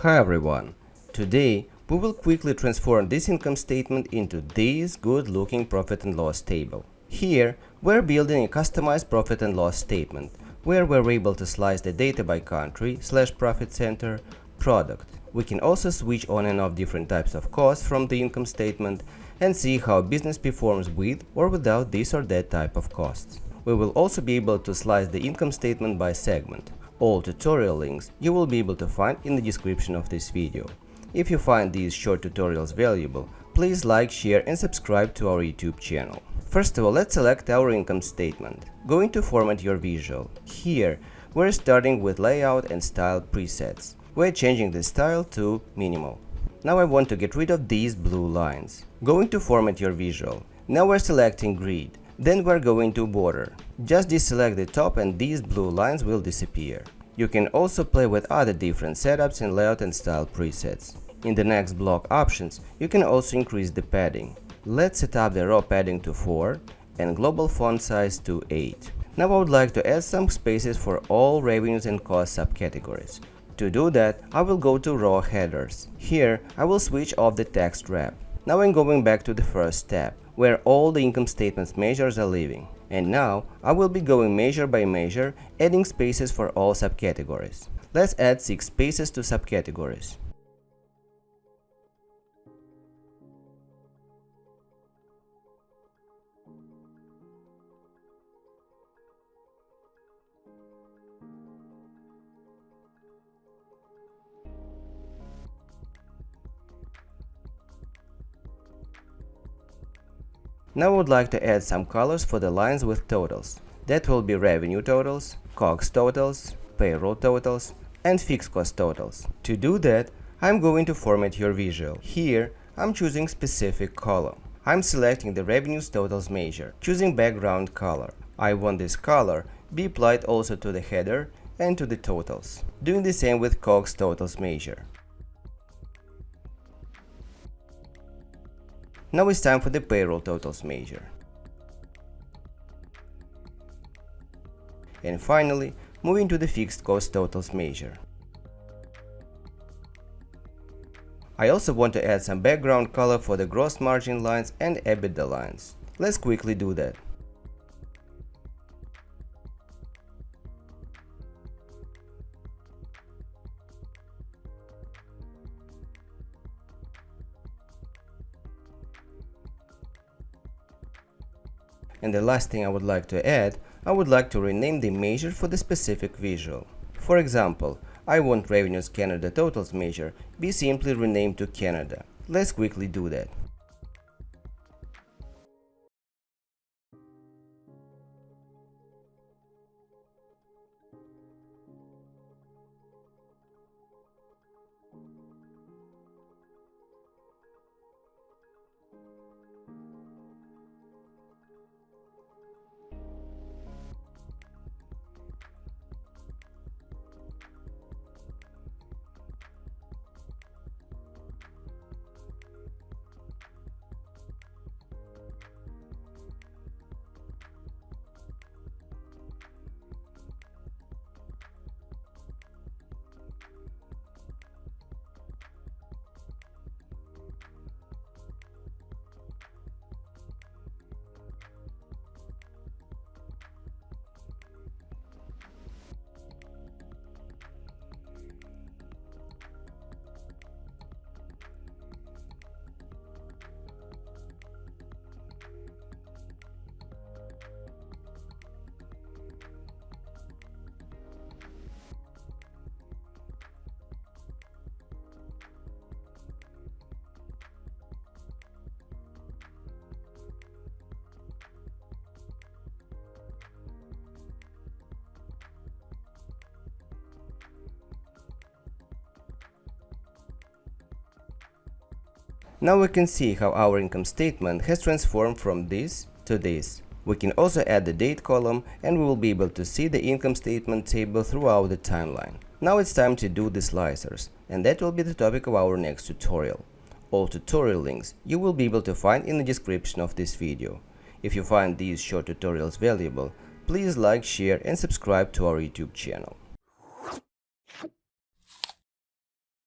Hi everyone! Today we will quickly transform this income statement into this good-looking profit and loss table. Here we're building a customized profit and loss statement where we're able to slice the data by country, /profit center, product. We can also switch on and off different types of costs from the income statement and see how business performs with or without this or that type of costs. We will also be able to slice the income statement by segment. All tutorial links you will be able to find in the description of this video. If you find these short tutorials valuable, please like, share and subscribe to our YouTube channel. First of all, let's select our income statement. Going to format your visual. Here, we're starting with layout and style presets. We're changing the style to minimal. Now I want to get rid of these blue lines. Going to format your visual. Now we're selecting grid. Then we're going to border. Just deselect the top and these blue lines will disappear. You can also play with other different setups in layout and style presets. In the next block options, you can also increase the padding. Let's set up the raw padding to 4 and global font size to 8. Now I would like to add some spaces for all revenues and cost subcategories. To do that, I will go to raw headers. Here, I will switch off the text wrap. Now I'm going back to the first tab, where all the income statement's measures are living. And now, I will be going measure by measure, adding spaces for all subcategories. Let's add 6 spaces to subcategories. Now I would like to add some colors for the lines with totals. That will be revenue totals, COGS totals, payroll totals, and fixed cost totals. To do that, I'm going to format your visual. Here, I'm choosing specific column. I'm selecting the revenues totals measure, choosing background color. I want this color be applied also to the header and to the totals. Doing the same with COGS totals measure. Now it's time for the payroll totals measure. And finally, moving to the fixed cost totals measure. I also want to add some background color for the gross margin lines and EBITDA lines. Let's quickly do that. And the last thing I would like to add, I would like to rename the measure for the specific visual. For example, I want revenues Canada totals measure be simply renamed to Canada. Let's quickly do that. Now we can see how our income statement has transformed from this to this. We can also add the date column and we will be able to see the income statement table throughout the timeline. Now it's time to do the slicers, and that will be the topic of our next tutorial. All tutorial links you will be able to find in the description of this video. If you find these short tutorials valuable, please like, share and subscribe to our YouTube channel.